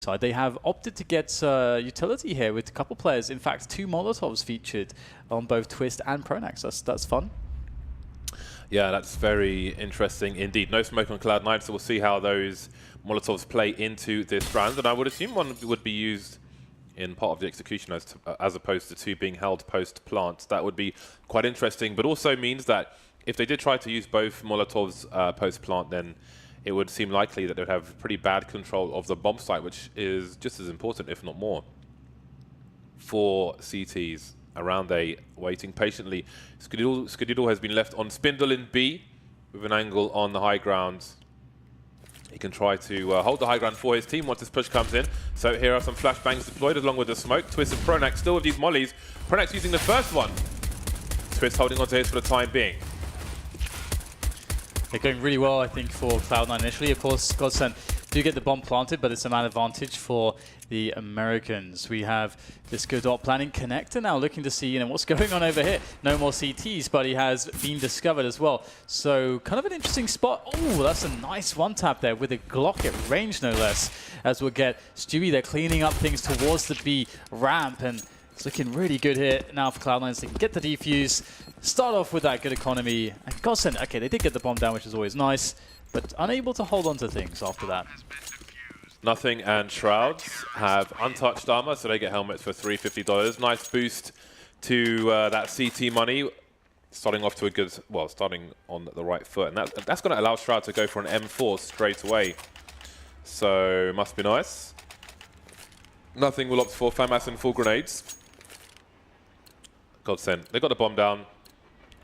side. They have opted to get utility here with a couple players. In fact, 2 Molotovs featured on both Twist and Pronax. That's fun. Yeah, that's very interesting indeed. No smoke on Cloud9, so we'll see how those Molotovs play into this round. And I would assume one would be used in part of the execution as opposed to 2 being held post-plant. That would be quite interesting, but also means that if they did try to use both Molotovs post-plant, then it would seem likely that they would have pretty bad control of the bomb site, which is just as important, if not more, for CTs. Around A, waiting patiently. Skudidul has been left on Spindle in B with an angle on the high ground. He can try to hold the high ground for his team once this push comes in. So here are some flashbangs deployed along with the smoke. Twist and Pronax still with these mollies. Pronax using the first one. Twist holding onto his for the time being. They're going really well, I think, for Cloud9 initially. Of course, Godsent do get the bomb planted, but it's a man advantage for the Americans. We have this good dot planning connector now, looking to see what's going on over here. No more CTs, but he has been discovered as well. So kind of an interesting spot. Oh, that's a nice one tap there with a Glock at range, no less. As we'll get Stewie, they're cleaning up things towards the B ramp, and it's looking really good here now for Cloud9, so they can get the defuse, start off with that good economy. And Godsent, okay, they did get the bomb down, which is always nice, but unable to hold on to things after that. Nothing and Shrouds have untouched armor, so they get helmets for $350. Nice boost to that CT money. Starting off to a good, well, starting on the right foot. And that's going to allow Shroud to go for an M4 straight away. So, must be nice. Nothing will opt for FAMAS and full grenades. Godsent. They got the bomb down.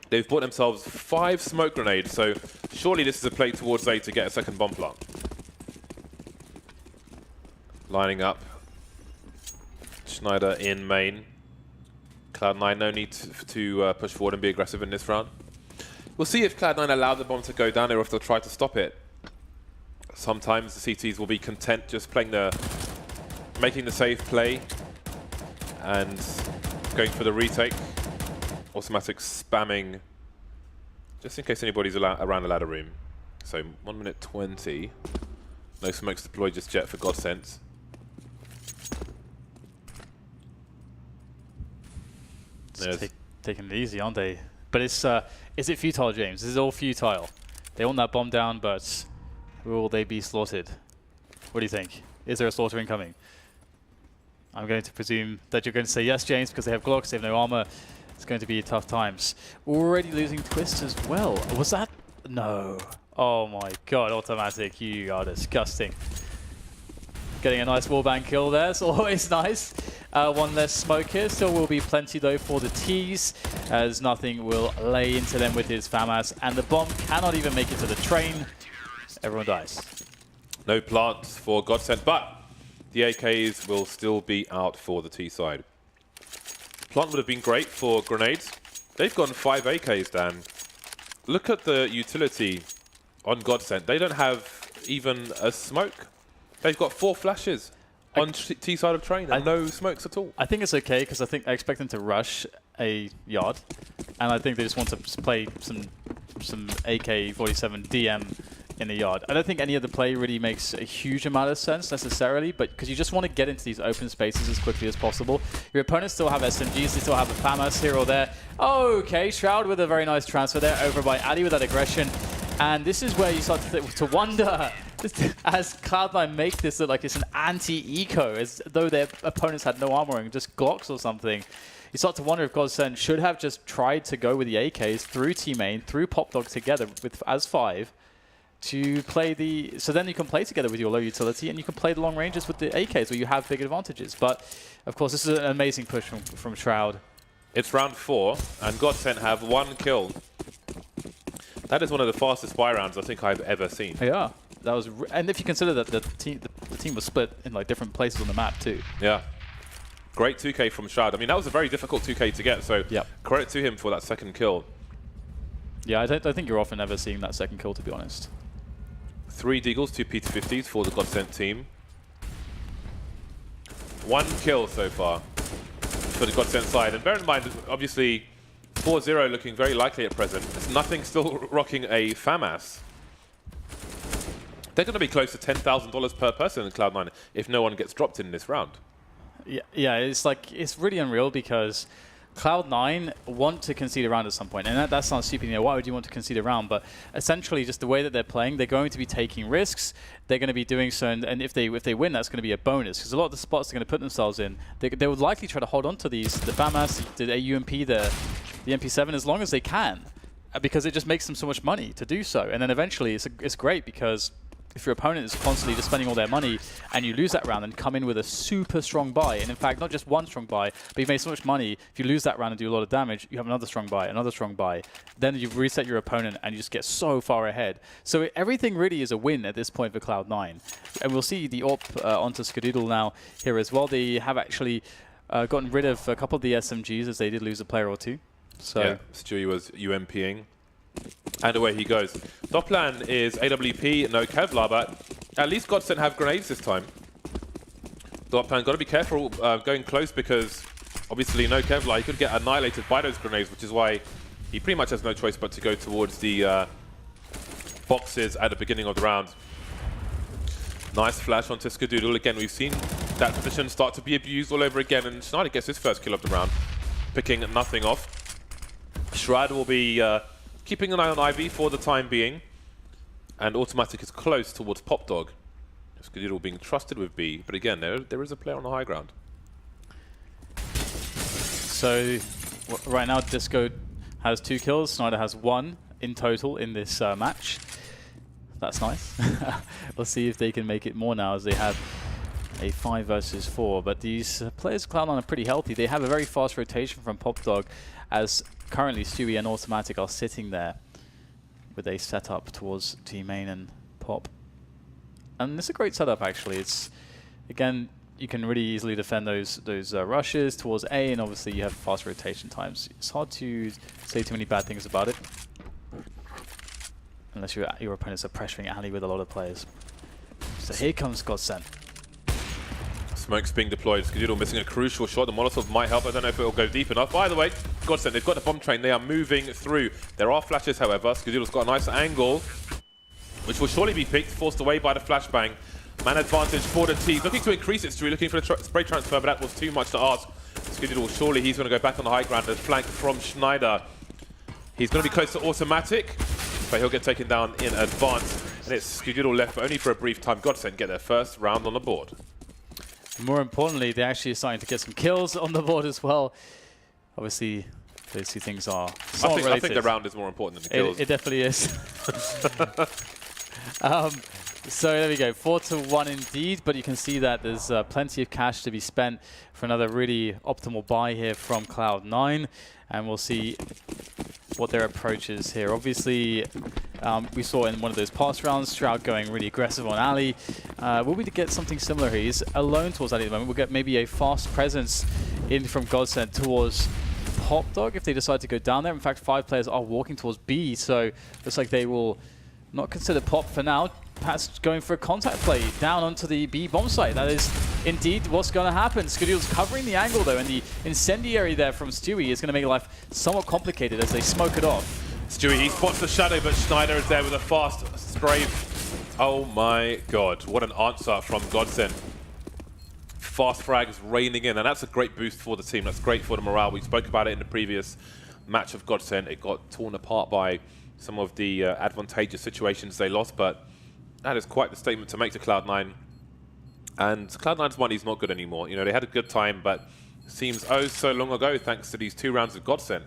They've bought themselves 5 smoke grenades, so surely this is a play towards A to get a second bomb plant. Lining up. Schneider in main. Cloud9, no need to push forward and be aggressive in this round. We'll see if Cloud9 allow the bomb to go down or if they'll try to stop it. Sometimes the CTs will be content just making the safe play and going for the retake. Automatic spamming, just in case anybody's around the ladder room. So 1 minute 20. No smokes deployed just yet for Godsent. Taking it easy, aren't they? But is it futile, James? This is all futile. They want that bomb down, but will they be slaughtered? What do you think? Is there a slaughter incoming? I'm going to presume that you're going to say yes, James, because they have Glocks, they have no armor. It's going to be tough times. Already losing Twist as well. Was that? No. Oh my god, automatic. You are disgusting. Getting a nice wallbang kill there. It's always nice. One less smoke here. Still will be plenty though for the T's, as nothing will lay into them with his FAMAS. And the bomb cannot even make it to the train. Everyone dies. No plant for Godsent, but the AKs will still be out for the T side. Plant would have been great for grenades. They've gone 5 AKs, Dan. Look at the utility on Godsent. They don't have even a smoke. They've got 4 flashes on T side of train and no smokes at all. I think it's okay because I expect them to rush a yard, and I think they just want to play some AK-47 DM in the yard. I don't think any of the play really makes a huge amount of sense necessarily, but because you just want to get into these open spaces as quickly as possible. Your opponents still have SMGs, they still have a FAMAS here or there. Okay, Shroud with a very nice transfer there over by Ali with that aggression. And this is where you start to wonder, as Cloud9 make this look like it's an anti-eco, as though their opponents had no armoring, just Glocks or something. You start to wonder if Godsent should have just tried to go with the AKs through T-main, through Pop Dog together with as 5, to play the... So then you can play together with your low utility, and you can play the long ranges with the AKs, where you have big advantages. But, of course, this is an amazing push from Shroud. It's round 4, and Godsent have 1 kill. That is one of the fastest buy rounds I think I've ever seen. Yeah, that was... And if you consider that the team was split in like different places on the map, too. Yeah. Great 2K from Shroud. I mean, that was a very difficult 2K to get, so yep. Credit to him for that second kill. Yeah, I think you're often never seeing that second kill, to be honest. 3 Deagles, 2 P250s for the Godsent team. 1 kill so far for the Godsent side. And bear in mind, obviously, 4-0 looking very likely at present. There's nothing still rocking a FAMAS. They're going to be close to $10,000 per person in Cloud9 if no one gets dropped in this round. Yeah, it's really unreal because Cloud9 want to concede a round at some point, and that sounds stupid. Why would you want to concede a round? But essentially, just the way that they're playing, they're going to be taking risks. They're going to be doing so, and if they win, that's going to be a bonus because a lot of the spots they're going to put themselves in, they would likely try to hold on to the FAMAS, the AUMP, the MP7 as long as they can, because it just makes them so much money to do so. And then eventually, it's great because if your opponent is constantly just spending all their money and you lose that round and come in with a super strong buy, and in fact, not just one strong buy, but you've made so much money, if you lose that round and do a lot of damage, you have another strong buy, then you've reset your opponent and you just get so far ahead. So everything really is a win at this point for Cloud9. And we'll see the AWP onto Skadoodle now here as well. They have actually gotten rid of a couple of the SMGs as they did lose a player or two. So yeah, Stewie was UMPing. And away he goes. Top plan is AWP, no Kevlar, but at least Godsent have grenades this time. Top plan, got to be careful going close because obviously no Kevlar, he could get annihilated by those grenades, which is why he pretty much has no choice but to go towards the boxes at the beginning of the round. Nice flash onto Skadoodle. Again, we've seen that position start to be abused all over again, and Schneider gets his first kill of the round, picking nothing off. Shroud will be keeping an eye on Ivy for the time being, and Automatic is close towards Pop Dog. Skadoodle being trusted with B, but again, there is a player on the high ground. So right now, Disco has 2 kills. Schneider has 1 in total in this match. That's nice. We'll see if they can make it more now as they have a 5 versus 4. But these players, Cloud9, are pretty healthy. They have a very fast rotation from Pop Dog, as currently Stewie and Automatic are sitting there with a setup towards Team Main and Pop. And it's a great setup, actually. It's, again, you can really easily defend those rushes towards A, and obviously you have fast rotation times. It's hard to say too many bad things about it, unless your opponents are pressuring alley with a lot of players. So here comes Godsent. Smoke's being deployed. Skadoodle missing a crucial shot. The Molotov might help. I don't know if it will go deep enough. By the way, Godsent, they've got the bomb train. They are moving through. There are flashes, however. Skadoodle's got a nice angle, which will surely be picked, forced away by the flashbang. Man advantage for the team. Looking to increase its Stewie, looking for the spray transfer, but that was too much to ask. Skadoodle, surely he's going to go back on the high ground. There's flank from Schneider. He's going to be close to Automatic, but he'll get taken down in advance. And it's Skadoodle left, but only for a brief time. Godsent get their first round on the board. More importantly, they're actually starting to get some kills on the board as well. Obviously, those two things are somewhat I think the round is more important than the kills. It definitely is. So there we go, 4-1 indeed, but you can see that there's plenty of cash to be spent for another really optimal buy here from Cloud9, and we'll see what their approach is here. Obviously, we saw in one of those past rounds, Shroud going really aggressive on Ali. Will we get something similar here? He's alone towards Ali at the moment. We'll get maybe a fast presence in from Godsent towards Pop Dog if they decide to go down there. In fact, 5 players are walking towards B, so looks like they will not consider Pop for now. Perhaps going for a contact play down onto the B bomb site. That is indeed what's going to happen. Skadoodle's covering the angle though, and the incendiary there from Stewie is going to make life somewhat complicated as they smoke it off. Stewie, he spots the shadow, but Schneider is there with a fast strafe. Oh my god, what an answer from Godsent. Fast frags raining in, and that's a great boost for the team. That's great for the morale. We spoke about it in the previous match of Godsent. It got torn apart by some of the advantageous situations they lost, but that is quite the statement to make to Cloud9. And Cloud9's money is not good anymore. You know, they had a good time, but seems oh so long ago thanks to these 2 rounds of Godsent.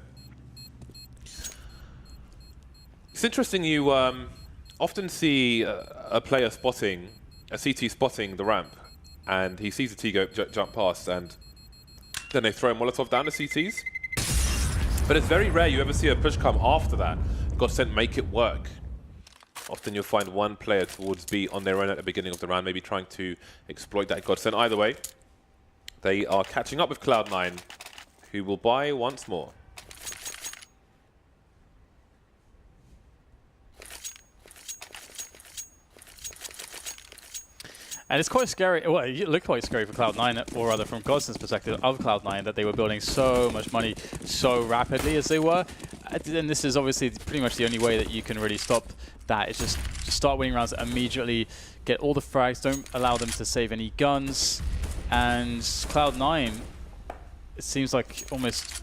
It's interesting, you often see a player spotting, a CT spotting the ramp, and he sees the T go jump past, and then they throw a Molotov down the CTs. But it's very rare you ever see a push come after that. Godsent make it work. Often you'll find one player towards B on their own at the beginning of the round, maybe trying to exploit that Godsent. Either way, they are catching up with Cloud9, who will buy once more. And it's quite scary, well, it looked quite scary for Cloud9, or rather from Godsent's perspective of Cloud9, that they were building so much money so rapidly as they were. And this is obviously pretty much the only way that you can really stop that. Is just start winning rounds immediately, get all the frags, don't allow them to save any guns. And Cloud9, it seems like almost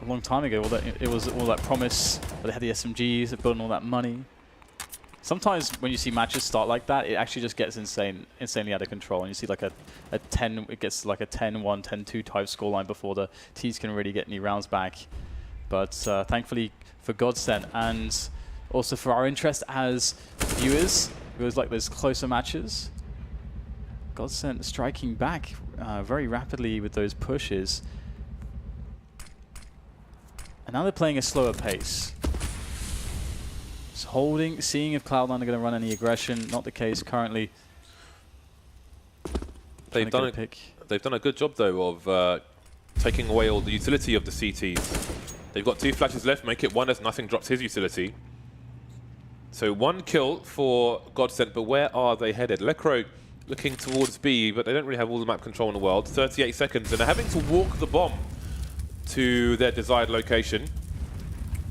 a long time ago, it was all that promise, where they had the SMGs, they're building all that money. Sometimes when you see matches start like that, it actually just gets insanely out of control, and you see like a 10, it gets like a 10-1, 10-2 type scoreline before the T's can really get any rounds back. But thankfully for Godsent, and also for our interest as viewers, it was like those closer matches. Godsent striking back very rapidly with those pushes. And now they're playing a slower pace. Just holding, seeing if Cloud9 are going to run any aggression. Not the case currently. They've done a good job though of taking away all the utility of the CTs. They've got 2 flashes left, make it 1 as nothing drops his utility. So 1 kill for Godsent, but where are they headed? Lecro looking towards B, but they don't really have all the map control in the world. 38 seconds, and they're having to walk the bomb to their desired location.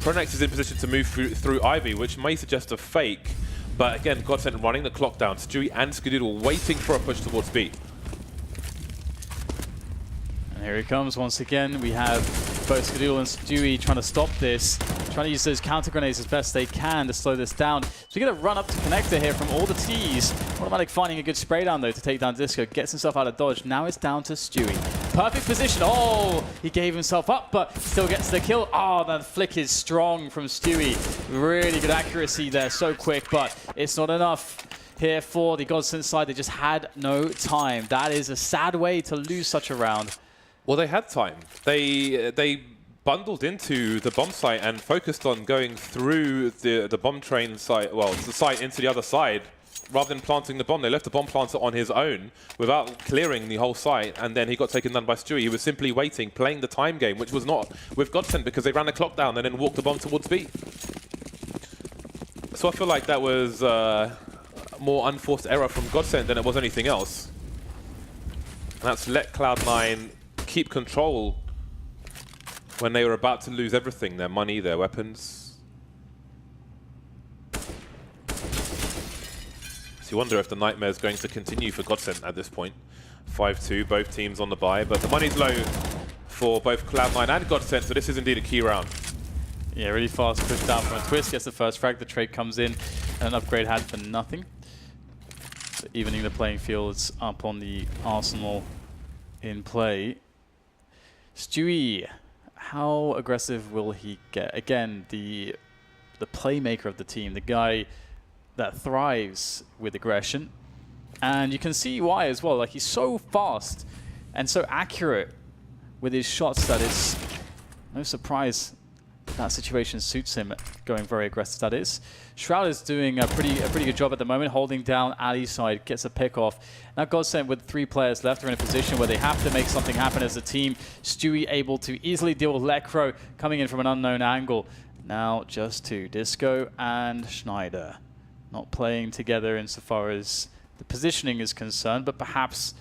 Pronex is in position to move through Ivy, which may suggest a fake, but again, Godsent running the clock down. Stewie and Skadoodle waiting for a push towards B. And here he comes once again. We have both Skadoodle and Stewie trying to stop this, trying to use those counter grenades as best they can to slow this down. So we get a run up to connector here from all the T's. Automatic finding a good spray down though to take down Disco, gets himself out of dodge. Now it's down to Stewie. Perfect position. Oh, he gave himself up, but still gets the kill. Oh, that flick is strong from Stewie. Really good accuracy there, so quick, but it's not enough here for the Godsent side. They just had no time. That is a sad way to lose such a round. Well, they had time. They bundled into the bomb site and focused on going through the bomb train site, well, the site into the other side, rather than planting the bomb. They left the bomb planter on his own without clearing the whole site, and then he got taken down by Stewie. He was simply waiting, playing the time game, which was not with Godsent because they ran the clock down and then walked the bomb towards B. So I feel like that was more unforced error from Godsent than it was anything else. And that's let Cloud9 keep control when they were about to lose everything, their money, their weapons. So you wonder if the nightmare is going to continue for Godsent at this point. 5-2, both teams on the bye, but the money's low for both Cloud9 and Godsent, so this is indeed a key round. Yeah, really fast push down from a twist, gets the first frag, the trade comes in, and an upgrade had for nothing. So evening the playing fields up on the Arsenal in play. Stewie, how aggressive will he get? Again, the playmaker of the team, the guy that thrives with aggression. And you can see why as well. Like, he's so fast and so accurate with his shots that it's no surprise that situation suits him, going very aggressive, that is. Shroud is doing a pretty good job at the moment, holding down Ali's side, gets a pick off. Now Godsent with 3 players left are in a position where they have to make something happen as a team. Stewie able to easily deal with Lecro, coming in from an unknown angle. Now just 2, Disco and Schneider. Not playing together insofar as the positioning is concerned, but perhaps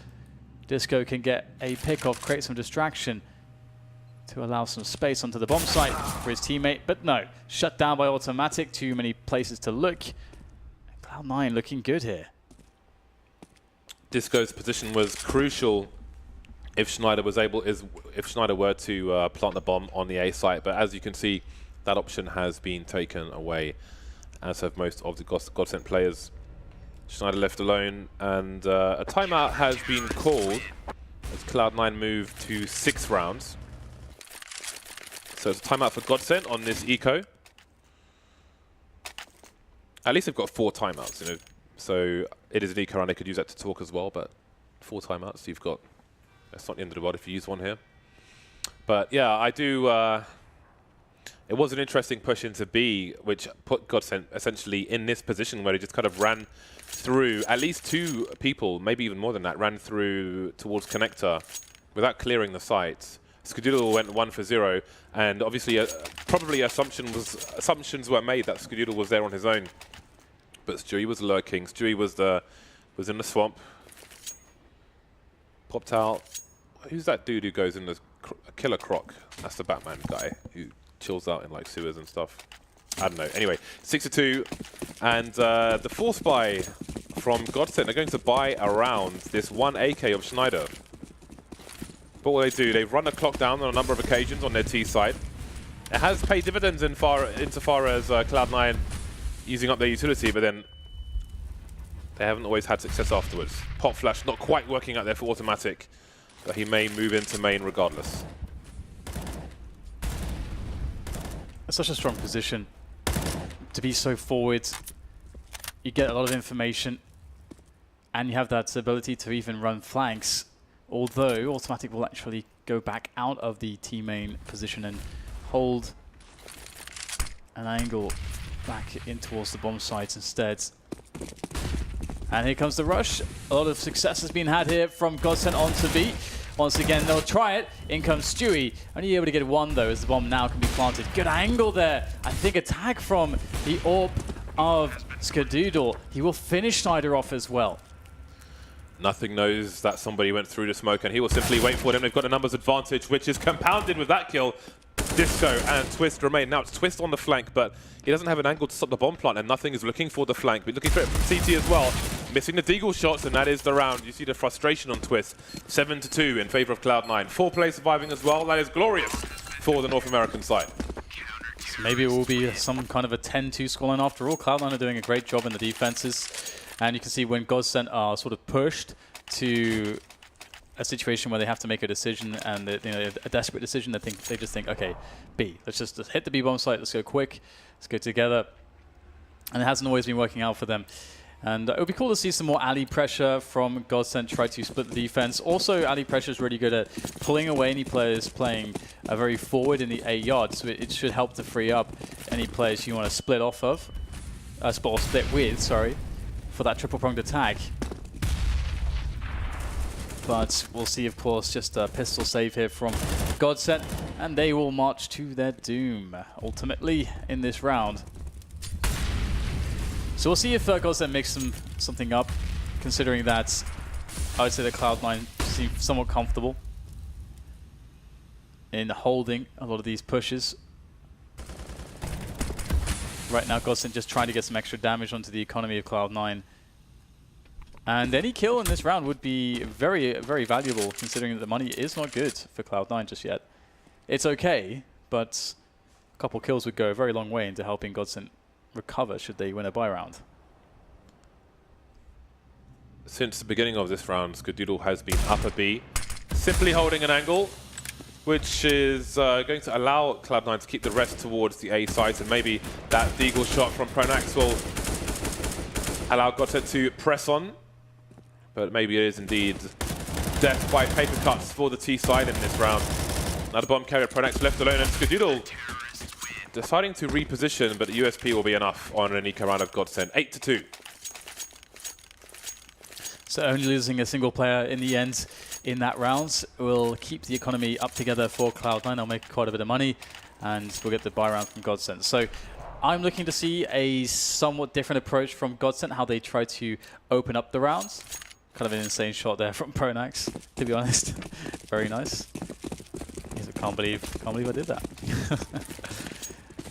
Disco can get a pick off, create some distraction to allow some space onto the bomb site for his teammate, but no, shut down by automatic, too many places to look. Cloud9 looking good here. Disco's position was crucial if Schneider were to plant the bomb on the A site, but as you can see, that option has been taken away, as have most of the Godsent players. Schneider left alone, and a timeout has been called as Cloud9 move to 6 rounds. So it's a timeout for Godsent on this eco. At least they've got 4 timeouts, you know. So it is an eco round, they could use that to talk as well, but 4 timeouts, you've got, that's not the end of the world if you use one here. But yeah, I do, it was an interesting push into B, which put Godsent essentially in this position where he just kind of ran through, at least 2 people, maybe even more than that, ran through towards connector without clearing the site. Skadoodle went 1 for 0, and obviously probably assumptions were made that Skadoodle was there on his own. But Stewie was lurking. Stewie was in the swamp. Popped out. Who's that dude who goes in the Killer Croc? That's the Batman guy who chills out in like sewers and stuff. I don't know. Anyway, 6-2, and the force buy from Godsent. They're going to buy around this 1 AK of Schneider. But what they do, they run the clock down on a number of occasions on their T side. It has paid dividends insofar as Cloud9 using up their utility, but then they haven't always had success afterwards. Pop Flash not quite working out there for Automatic, but he may move into main regardless. It's such a strong position to be so forward. You get a lot of information, and you have that ability to even run flanks. Although Automatic will actually go back out of the T main position and hold an angle back in towards the bomb sites instead. And here comes the rush. A lot of success has been had here from Godsent onto B. Once again, they'll try it. In comes Stewie. Only able to get one, though, as the bomb now can be planted. Good angle there. I think a tag from the AWP of Skadoodle. He will finish Schneider off as well. Nothing knows that somebody went through the smoke, and he will simply wait for them. They've got a numbers advantage, which is compounded with that kill. Disco and Twist remain. Now it's Twist on the flank, but he doesn't have an angle to stop the bomb plant, and Nothing is looking for the flank. But looking for it from CT as well. Missing the deagle shots, and that is the round. You see the frustration on Twist. 7-2 in favor of Cloud9. 4 players surviving as well. That is glorious for the North American side. So maybe it will be some kind of a 10-2 scoreline after all. Cloud9 are doing a great job in the defenses. And you can see when Godsent are sort of pushed to a situation where they have to make a decision, and a desperate decision, they just think, okay, B, let's just hit the B bomb site, let's go quick, let's go together. And it hasn't always been working out for them. And it would be cool to see some more alley pressure from Godsent try to split the defense. Also, alley pressure is really good at pulling away any players playing very forward in the A yard, so it should help to free up any players you want to split off of, split with, sorry, for that triple-pronged attack. But we'll see, of course, just a pistol save here from Godsent, and they will march to their doom, ultimately, in this round. So we'll see if Godsent makes something up, considering that I would say that Cloud9 seem somewhat comfortable in holding a lot of these pushes. Right now, Godsent just trying to get some extra damage onto the economy of Cloud9. And any kill in this round would be very, very valuable, considering that the money is not good for Cloud9 just yet. It's okay, but a couple kills would go a very long way into helping Godsent recover should they win a buy round. Since the beginning of this round, Skadoodle has been upper B, simply holding an angle, which is going to allow Cloud9 to keep the rest towards the A sides, and maybe that deagle shot from Pronax will allow Godsent to press on. But maybe it is indeed death by paper cuts for the T side in this round. Another bomb carrier, Pronax left alone, and Skadoodle deciding to reposition, but the USP will be enough on an eco round of Godsent. 8-2. So only losing a single player in the end in that round will keep the economy up together for Cloud9. They'll make quite a bit of money, and we'll get the buy round from Godsent. So I'm looking to see a somewhat different approach from Godsent, how they try to open up the rounds. Kind of an insane shot there from Pronax, to be honest. Very nice. I can't believe I did that.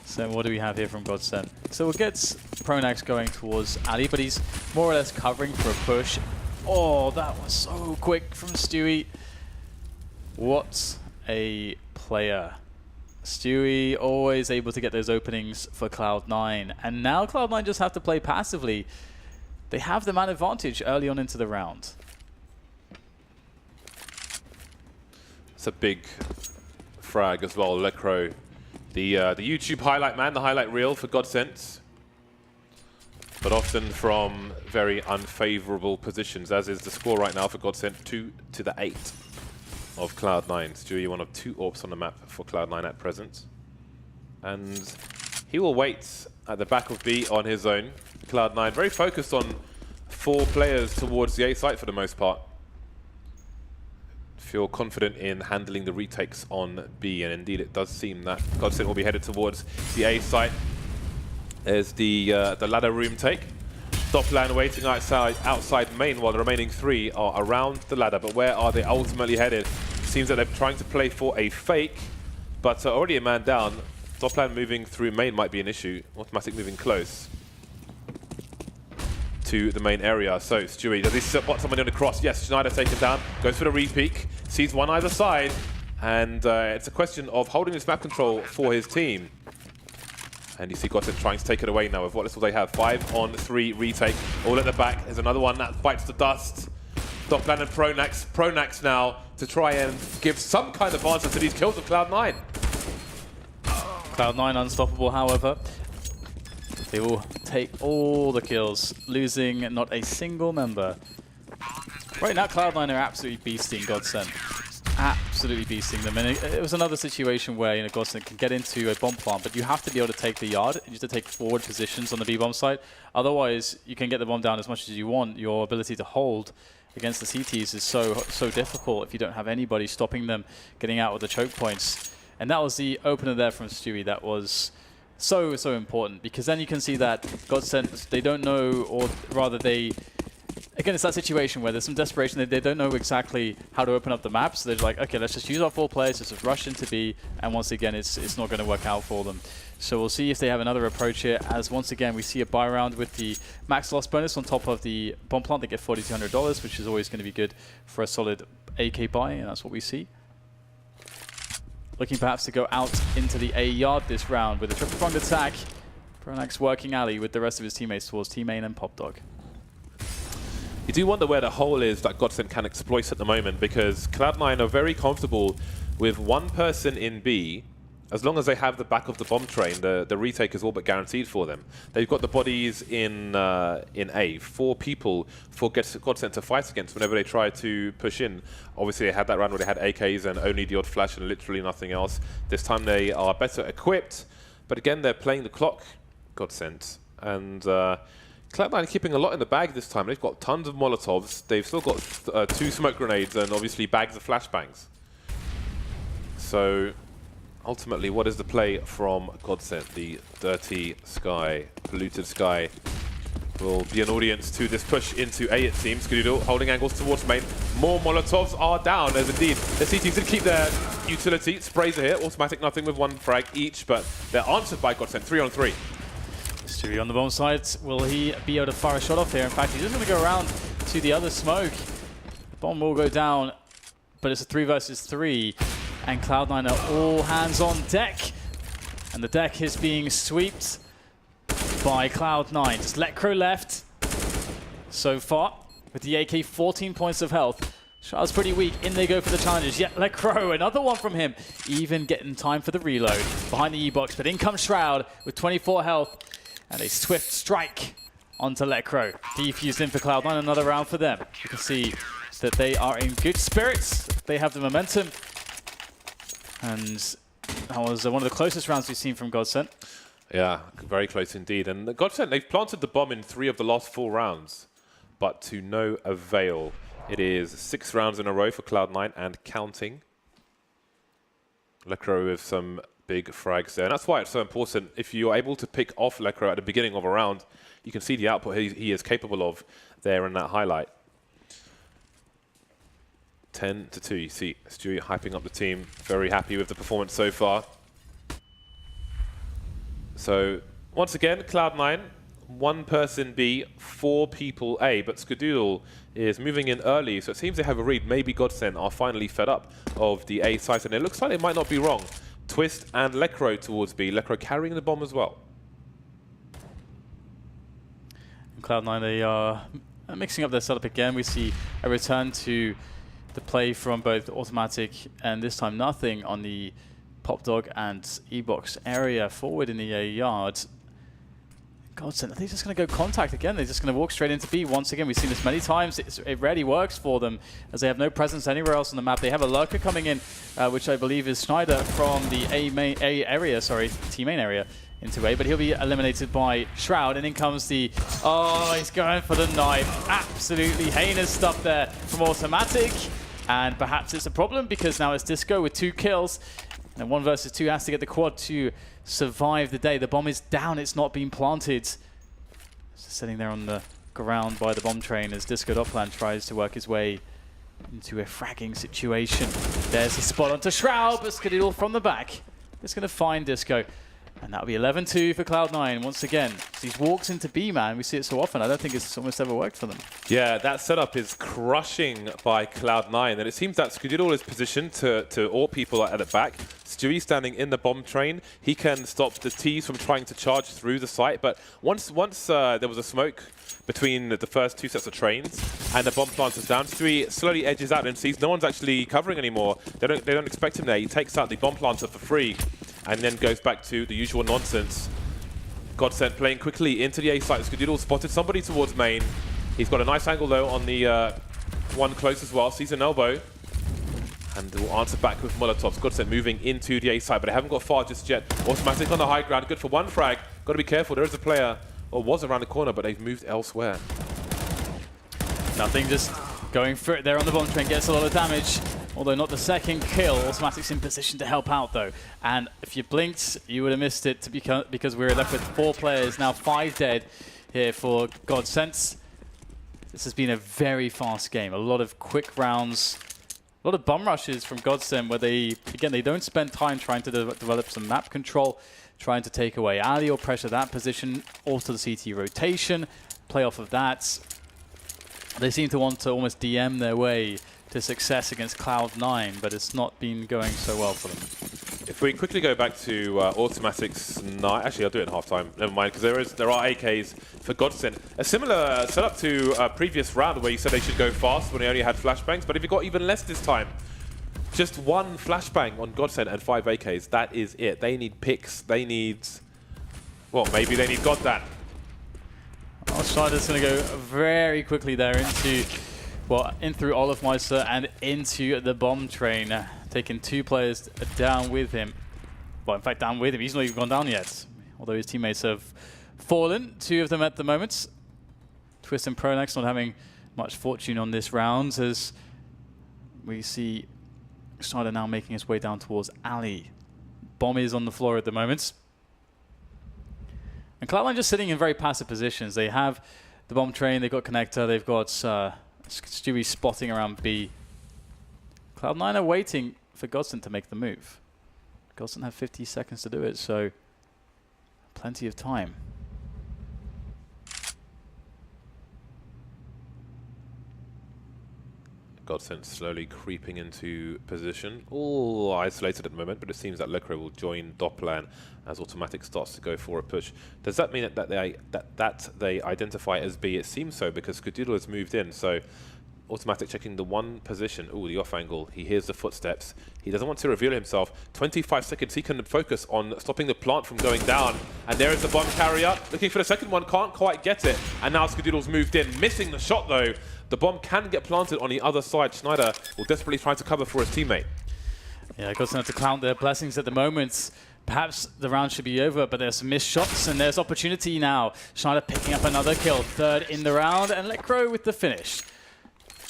So what do we have here from Godsent? So we'll get Pronax going towards Ali, but he's more or less covering for a push. Oh, that was so quick from Stewie. What a player. Stewie always able to get those openings for Cloud9. And now Cloud9 just have to play passively. They have the man advantage early on into the round. It's a big frag as well, Lecro. The YouTube highlight man, the highlight reel for Godsent. But often from very unfavorable positions, as is the score right now for Godsent, 2-8 of Cloud9. Stewie, one of 2 AWPs on the map for Cloud9 at present. And he will wait at the back of B on his own. Cloud9 very focused on 4 players towards the A site for the most part. Feel confident in handling the retakes on B, and indeed it does seem that Godsent will be headed towards the A site. There's the ladder room take. Stopland waiting outside main, while the remaining 3 are around the ladder. But where are they ultimately headed? Seems that they're trying to play for a fake, but already a man down. Top lane moving through main might be an issue. Automatic moving close to the main area. So Stewie, does he spot someone on the cross? Yes, Schneider taken down, goes for the re-peek, sees one either side, and it's a question of holding this map control for his team. And you see Godsent trying to take it away now with what little they have. 5-on-3 retake, all at the back. There's another one that bites the dust. Top lane and Pronax. Pronax now to try and give some kind of answer to these kills of Cloud9. Cloud9 unstoppable, however. They will take all the kills, losing not a single member. Right now, Cloud9 are absolutely beasting Godsent. Absolutely beasting them. And it was another situation where, you know, Godsent can get into a bomb plant, but you have to be able to take the yard. You have to take forward positions on the B-bomb side. Otherwise, you can get the bomb down as much as you want. Your ability to hold against the CTs is so difficult if you don't have anybody stopping them getting out with the choke points. And that was the opener there from Stewie. That was so important, because then you can see that Godsent, they don't know, or rather they, again, it's that situation where there's some desperation. They don't know exactly how to open up the map, so they're like, okay, let's just use our 4 players, let's just rush into B, and once again, it's not going to work out for them. So we'll see if they have another approach here, as once again, we see a buy round with the max loss bonus on top of the bomb plant. They get $4,200, which is always going to be good for a solid AK buy, and that's what we see. Looking perhaps to go out into the A yard this round with a triple-pronged attack. Pronax working alley with the rest of his teammates towards T-Main and Popdog. You do wonder where the hole is that Godsent can exploit at the moment, because Cloud9 are very comfortable with one person in B. As long as they have the back of the bomb train, the retake is all but guaranteed for them. They've got the bodies in A. 4 people for Godsent to fight against whenever they try to push in. Obviously, they had that round where they had AKs and only the odd flash and literally nothing else. This time they are better equipped. But again, they're playing the clock, Godsent. And Cloud9 keeping a lot in the bag this time. They've got tons of Molotovs. They've still got 2 smoke grenades and obviously bags of flashbangs. So ultimately, what is the play from Godsent? The dirty sky, polluted sky will be an audience to this push into A, it seems. Skadoodle holding angles towards main. More Molotovs are down, as indeed the CTs did keep their utility. Sprays are here, automatic nothing with 1 frag each, but they're answered by Godsent, 3-on-3. Stewie on the bomb side, will he be able to fire a shot off here? In fact, he's just going to go around to the other smoke. The bomb will go down, but it's a 3 versus 3. And Cloud9 are all hands on deck. And the deck is being swept by Cloud9. Just Lecro left so far with the AK, 14 points of health. Shroud's pretty weak. In they go for the challenges. Yet Lecro, another one from him. Even getting time for the reload behind the E-box. But in comes Shroud with 24 health. And a swift strike onto Lecro. Defused in for Cloud9. Another round for them. You can see that they are in good spirits. They have the momentum. And that was one of the closest rounds we've seen from Godsent. Yeah, very close indeed. And Godsent, they've planted the bomb in 3 of the last 4 rounds, but to no avail. It is 6 rounds in a row for Cloud9 and counting. Lecro with some big frags there. And that's why it's so important. If you're able to pick off Lecro at the beginning of a round, you can see the output he is capable of there in that highlight. 10-2, you see Stewie hyping up the team. Very happy with the performance so far. So, once again, Cloud9, 1 person B, 4 people A, but Skadoodle is moving in early, so it seems they have a read. Maybe Godsent are finally fed up of the A site, and it looks like they might not be wrong. Twist and Lecro towards B. Lecro carrying the bomb as well. And Cloud9, they are mixing up their setup again. We see a return to the play from both automatic and this time nothing on the Popdog and E-box area forward in the A yard. Godsent, they're just going to go contact again. They're just going to walk straight into B. Once again, we've seen this many times. It rarely works for them as they have no presence anywhere else on the map. They have a lurker coming in, which I believe is Schneider from the T-main area into A, but he'll be eliminated by Shroud, and in comes the... Oh, he's going for the knife. Absolutely heinous stuff there from automatic. And perhaps it's a problem because now it's Disco with 2 kills. And 1 versus 2 has to get the quad to survive the day. The bomb is down. It's not been planted. It's just sitting there on the ground by the bomb train as Disco Doplan tries to work his way into a fragging situation. There's a spot onto Shroud, but Skadoodle from the back. It's going to find Disco. And that'll be 11-2 for Cloud9 once again. These walks into B, man. We see it so often. I don't think it's almost ever worked for them. Yeah, that setup is crushing by Cloud9. And it seems that Skudidal is positioned to AWP people at the back. Stewie standing in the bomb train. He can stop the T's from trying to charge through the site. But once there was a smoke between the first 2 sets of trains and the bomb plant is down, Stewie slowly edges out and sees no one's actually covering anymore. They don't expect him there. He takes out the bomb planter for free and then goes back to the usual nonsense. Godsent playing quickly into the A site. Skudidal spotted somebody towards main. He's got a nice angle though on the one close as well. Sees an elbow. And will answer back with Molotovs. Godsent moving into the A side, but they haven't got far just yet. Automatic on the high ground, good for 1 frag. Got to be careful, there is a player, or was around the corner, but they've moved elsewhere. Nothing, just going for it there on the bomb train, gets a lot of damage. Although not the second kill. Automatic's in position to help out though. And if you blinked, you would have missed it because we're left with 4 players, now 5 dead here for Godsent. This has been a very fast game, a lot of quick rounds. A lot of bum rushes from Godsent where they don't spend time trying to develop some map control, trying to take away Ali or pressure that position, also the CT rotation, play off of that. They seem to want to almost DM their way to success against Cloud9, but it's not been going so well for them. If we quickly go back to Automatic's night, actually I'll do it in half-time, never mind, because there are AKs for Godsent. A similar setup to a previous round where you said they should go fast when they only had flashbangs, but if you got even less this time, just 1 flashbang on Godsent and 5 AKs, that is it. They need picks, they need, well, maybe they need Godsent. Oh, Schneider's going to go very quickly there into, well, in through Olofmeister and into the bomb train. Taking 2 players down with him. Well, in fact, down with him. He's not even gone down yet. Although his teammates have fallen. 2 of them at the moment. Twist and Pronax not having much fortune on this round as we see Schneider now making his way down towards Ali. Bomb is on the floor at the moment. And Cloud9 just sitting in very passive positions. They have the bomb train, they've got connector, they've got Stewie spotting around B. Cloud9 are waiting for Godsent to make the move. Godsent have 50 seconds to do it, so plenty of time. Godsent slowly creeping into position. All isolated at the moment, but it seems that Lecro will join Dopplan as Automatic starts to go for a push. Does that mean that they identify as B? It seems so because Skudidal has moved in, so Automatic checking the one position. Ooh, the off angle. He hears the footsteps. He doesn't want to reveal himself. 25 seconds. He can focus on stopping the plant from going down. And there is the bomb carrier. Looking for the second one. Can't quite get it. And now Skudidal's moved in. Missing the shot, though. The bomb can get planted on the other side. Schneider will desperately try to cover for his teammate. Yeah, Godsent have to count their blessings at the moment. Perhaps the round should be over, but there's some missed shots, and there's opportunity now. Schneider picking up another kill. 3rd in the round, and Lecro with the finish.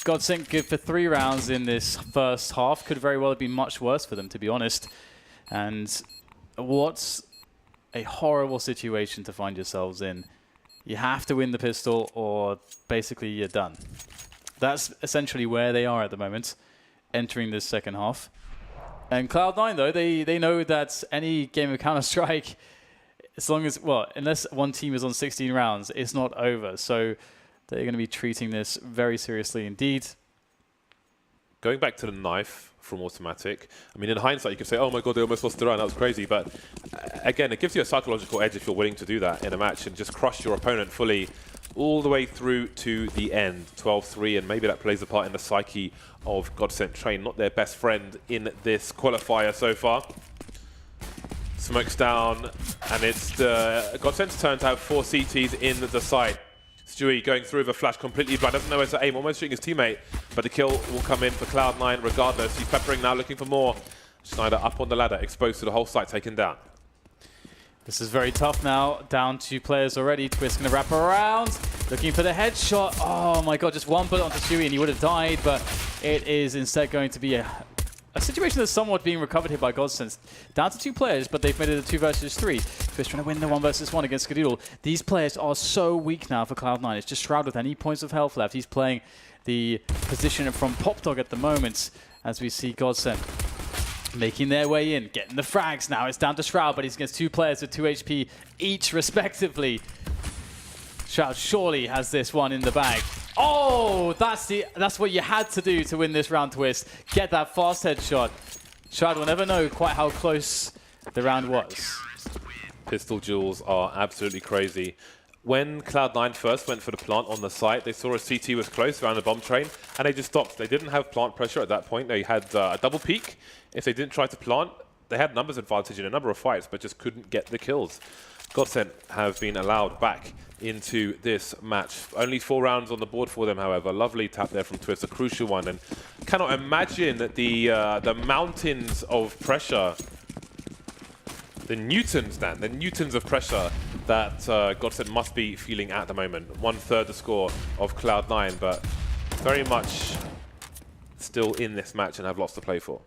Godsent good for 3 rounds in this first half. Could very well have been much worse for them, to be honest. And what's a horrible situation to find yourselves in. You have to win the pistol, or basically you're done. That's essentially where they are at the moment, entering this second half. And Cloud9, though, they know that any game of Counter-Strike, as long as, well, unless one team is on 16 rounds, it's not over. So they're going to be treating this very seriously indeed. Going back to the knife from Automatic, I mean, in hindsight, you could say, oh my god, they almost lost the round, that was crazy. But again, it gives you a psychological edge if you're willing to do that in a match and just crush your opponent fully all the way through to the end. 12-3, and maybe that plays a part in the psyche of Godsent Train, not their best friend in this qualifier so far. Smokes down, and it's Godsent's turn to have 4 CTs in the site. Stewie going through with a flash, completely blind, doesn't know where to aim, almost shooting his teammate, but the kill will come in for Cloud9 regardless. He's peppering now, looking for more. Schneider up on the ladder, exposed to the whole site, taken down. This is very tough now, down 2 players already. Twist going to wrap around, looking for the headshot. Oh my god, just one bullet onto Stewie and he would have died, but it is instead going to be a situation that's somewhat being recovered here by Godsent. Down to 2 players, but they've made it a 2 versus 3. Twist trying to win the 1 versus 1 against Skudidal. These players are so weak now for Cloud9. It's just Shroud with any points of health left. He's playing the position from Pop Dog at the moment, as we see Godsent making their way in, getting the frags. Now it's down to Shroud, but he's against 2 players with 2 HP each respectively. Shroud surely has this one in the bag. Oh, that's what you had to do to win this round, Twist. Get that fast headshot. Shroud will never know quite how close the round was. Pistol duels are absolutely crazy. When Cloud9 first went for the plant on the site, they saw a CT was close around the bomb train, and they just stopped. They didn't have plant pressure at that point. They had a double peak. If they didn't try to plant, they had numbers advantage in a number of fights, but just couldn't get the kills. Godsent have been allowed back into this match. Only 4 rounds on the board for them, however. Lovely tap there from Twist, a crucial one, and cannot imagine that the mountains of pressure, the newtons of pressure that Godsent must be feeling at the moment. 1/3 the score of Cloud9, but very much still in this match and have lots to play for.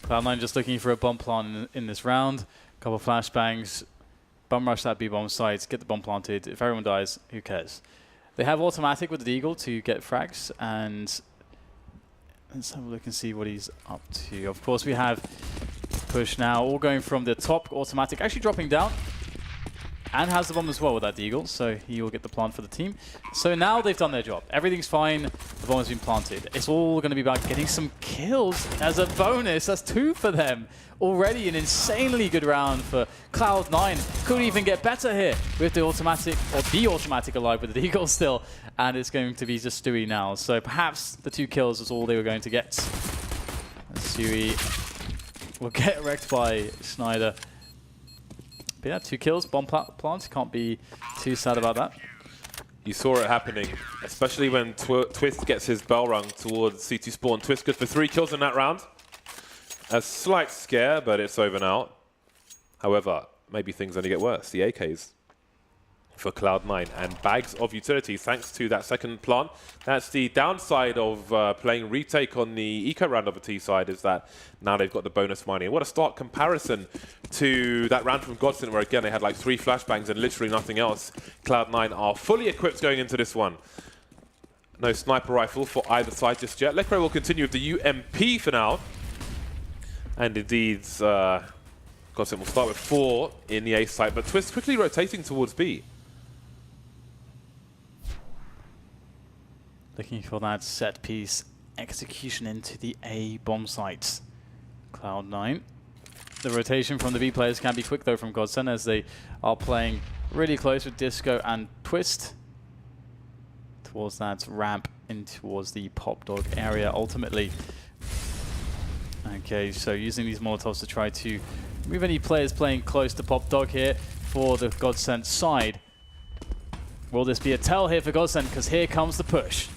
Cloud9 just looking for a bomb plant in this round. Couple of flashbangs. Bum rush that B-bomb site, get the bomb planted. If everyone dies, who cares? They have automatic with the Deagle to get frags, and let's have a look and see what he's up to. Of course, we have push now, all going from the top automatic, actually dropping down, and has the bomb as well with that Deagle, so he will get the plant for the team. So now they've done their job. Everything's fine. The bomb has been planted. It's all going to be about getting some kills as a bonus. That's 2 for them. Already an insanely good round for Cloud9. Could even get better here with the automatic, or the automatic alive with the Deagle still. And it's going to be just Stewie now. So perhaps the 2 kills was all they were going to get. And Stewie will get wrecked by Schneider. But yeah, 2 kills, bomb plants. Can't be too sad about that. You saw it happening, especially when Twist gets his bell rung towards CT spawn. Twist good for 3 kills in that round. A slight scare, but it's over now. However, maybe things only get worse. The AKs for Cloud9 and bags of utility thanks to that second plant. That's the downside of playing retake on the eco round of a T side, is that now they've got the bonus mining. What a stark comparison to that round from Godsent, where again they had like 3 flashbangs and literally nothing else. Cloud9 are fully equipped going into this one. No sniper rifle for either side just yet. Lecro will continue with the UMP for now. And indeed, Godsent will start with 4 in the A site, but Twist quickly rotating towards B. Looking for that set piece execution into the A bomb site. Cloud9. The rotation from the B players can be quick though from Godsent, as they are playing really close with Disco and Twist towards that ramp in towards the Pop Dog area ultimately. Okay, so using these Molotovs to try to move any players playing close to Pop Dog here for the Godsent side. Will this be a tell here for Godsent? Because here comes the push.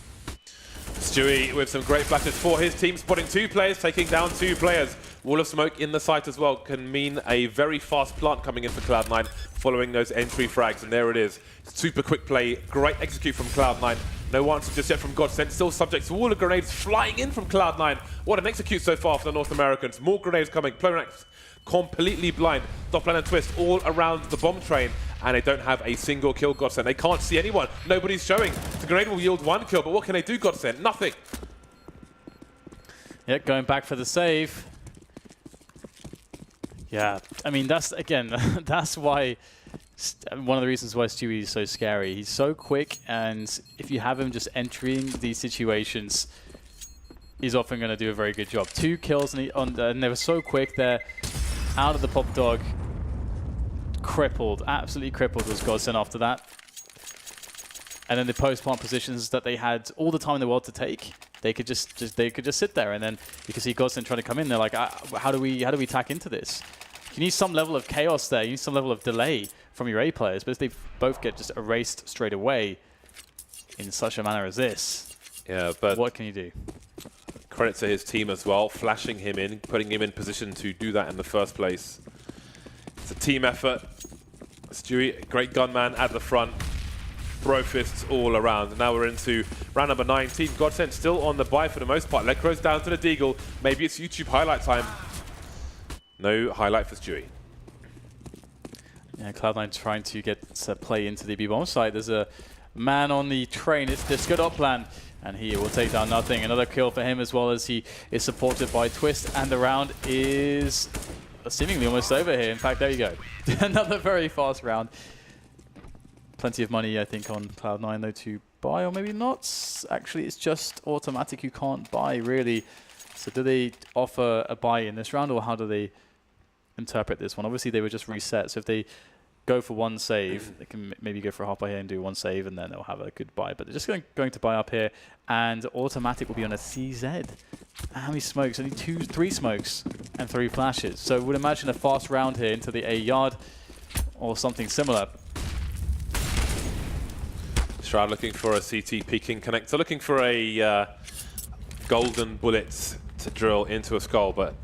Stewie with some great flashes for his team, spotting 2 players, taking down 2 players. Wall of smoke in the site as well can mean a very fast plant coming in for Cloud9 following those entry frags, and there it is. Super quick play, great execute from Cloud9. No answer just yet from Godsent, still subject to all the grenades flying in from Cloud9. What an execute so far for the North Americans. More grenades coming, Plomax completely blind. Doppler and Twist all around the bomb train, and they don't have a single kill, Godsent. They can't see anyone, nobody's showing. The grenade will yield 1 kill, but what can they do, Godsent? Nothing. Yeah, going back for the save. Yeah, I mean, that's, again, that's why, one of the reasons why Stewie is so scary. He's so quick, and if you have him just entering these situations, he's often going to do a very good job. 2 kills, and they were so quick there, out of the Pop Dog. Crippled, absolutely crippled was Godsent after that. And then the post-plant positions that they had all the time in the world to take, they could just sit there, and then you can see Godsent trying to come in. They're like, how do we tack into this? You need some level of chaos there. You need some level of delay from your A players, but if they both get just erased straight away in such a manner as this, yeah, but what can you do? Credit to his team as well, flashing him in, putting him in position to do that in the first place. It's a team effort. Stewie, great gunman at the front. Bro fists all around. And now we're into round number 19. Godsent still on the buy for the most part. Lecro's down to the Deagle. Maybe it's YouTube highlight time. No highlight for Stewie. Yeah, Cloud9 trying to get play into the B-bomb site. There's a man on the train. It's Disco Doppler. And he will take down nothing. Another kill for him as well, as he is supported by Twist. And the round is seemingly almost over here. In fact, there you go. Another very fast round. Plenty of money, I think, on Cloud9 though to buy, or maybe not. Actually, it's just automatic. You can't buy, really. So do they offer a buy in this round, or how do they interpret this one? Obviously, they would just reset. So if they go for one save, they can maybe go for a hopper here and do one save, and then they'll have a good buy. But they're just going to buy up here, and automatic will be on a CZ. How many smokes? Only 3 smokes and 3 flashes. So would imagine a fast round here into the A yard or something similar. Shroud looking for a CT peeking connector, looking for a golden bullet to drill into a skull, but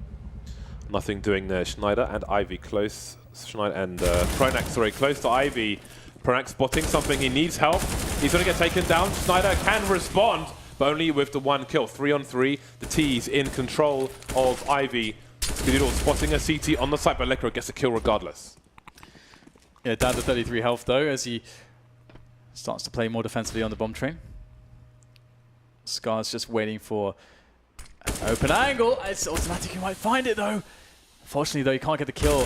nothing doing there. Schneider and Ivy close. Schneider and Pronax, sorry, close to Ivy. Pronax spotting something. He needs help. He's going to get taken down. Schneider can respond, but only with the 1 kill. 3 on 3. The T's in control of Ivy. Skadoodle spotting a CT on the side, but Lekro gets a kill regardless. Yeah, down to 33 health though, as he starts to play more defensively on the bomb train. Scar's just waiting for an open angle. It's automatic. He might find it though. Unfortunately though, he can't get the kill.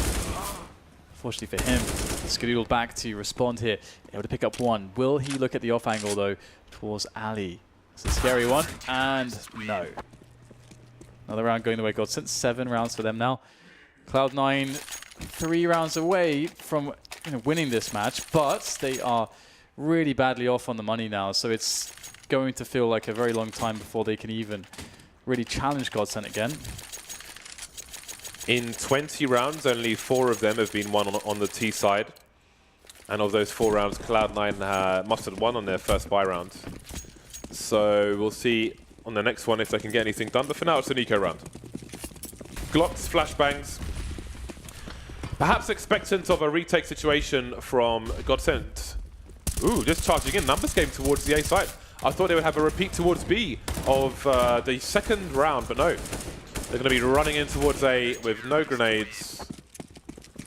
Fortunately for him, Skadoodle back to respond here. Able to pick up 1. Will he look at the off angle though towards Ali? It's a scary one, and no. Another round going the way of Godsent. 7 rounds for them now. Cloud9 3 rounds away from winning this match, but they are really badly off on the money now, so it's going to feel like a very long time before they can even really challenge Godsent again. In 20 rounds, only 4 of them have been won on the T side. And of those 4 rounds, Cloud9 must have won on their first buy round. So we'll see on the next one if they can get anything done. But for now, it's an eco round. Glocks, flashbangs. Perhaps expectant of a retake situation from Godsent. Ooh, just charging in. Numbers game towards the A side. I thought they would have a repeat towards B of the second round, but no. They're going to be running in towards A with no grenades.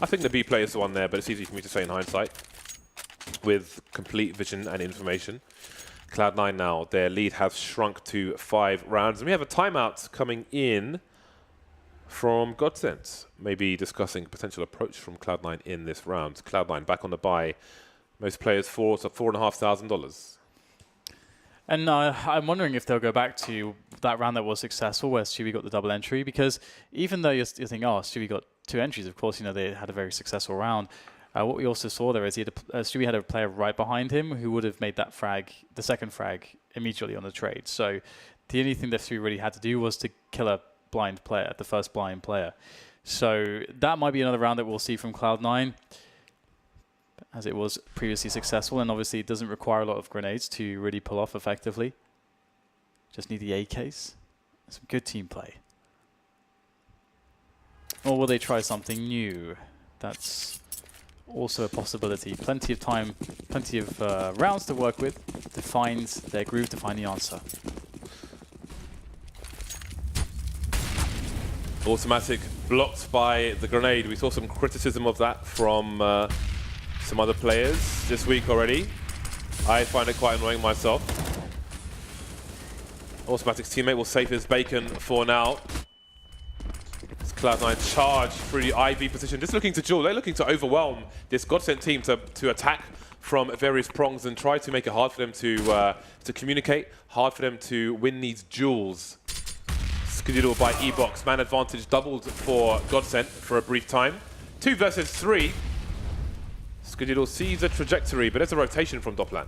I think the B player is the one there, but it's easy for me to say in hindsight. With complete vision and information. Cloud9 now, their lead has shrunk to 5 rounds. And we have a timeout coming in from Godsent. Maybe discussing a potential approach from Cloud9 in this round. Cloud9 back on the buy. Most players $4 to $4,500. And I'm wondering if they'll go back to that round that was successful, where Stewie got the double entry, because even though you're thinking, oh, Stewie got 2 entries, of course, they had a very successful round. What we also saw there is Stewie had a player right behind him who would have made that frag, the second frag, immediately on the trade. So the only thing that Stewie really had to do was to kill a blind player, the first blind player. So that might be another round that we'll see from Cloud9, as it was previously successful, and obviously it doesn't require a lot of grenades to really pull off effectively. Just need the AKs. Some good team play. Or will they try something new? That's also a possibility. Plenty of time, plenty of rounds to work with to find their groove, to find the answer. Automatic blocked by the grenade. We saw some criticism of that from some other players this week already. I find it quite annoying myself. Automatic's teammate will save his bacon for now. It's Cloud9 charge through the IV position, just looking to duel. They're looking to overwhelm this Godsent team to attack from various prongs and try to make it hard for them to communicate, hard for them to win these duels. Skadoodle by E-Box. Man advantage doubled for Godsent for a brief time. 2 versus 3. Skadoodle sees a trajectory, but it's a rotation from Doplan.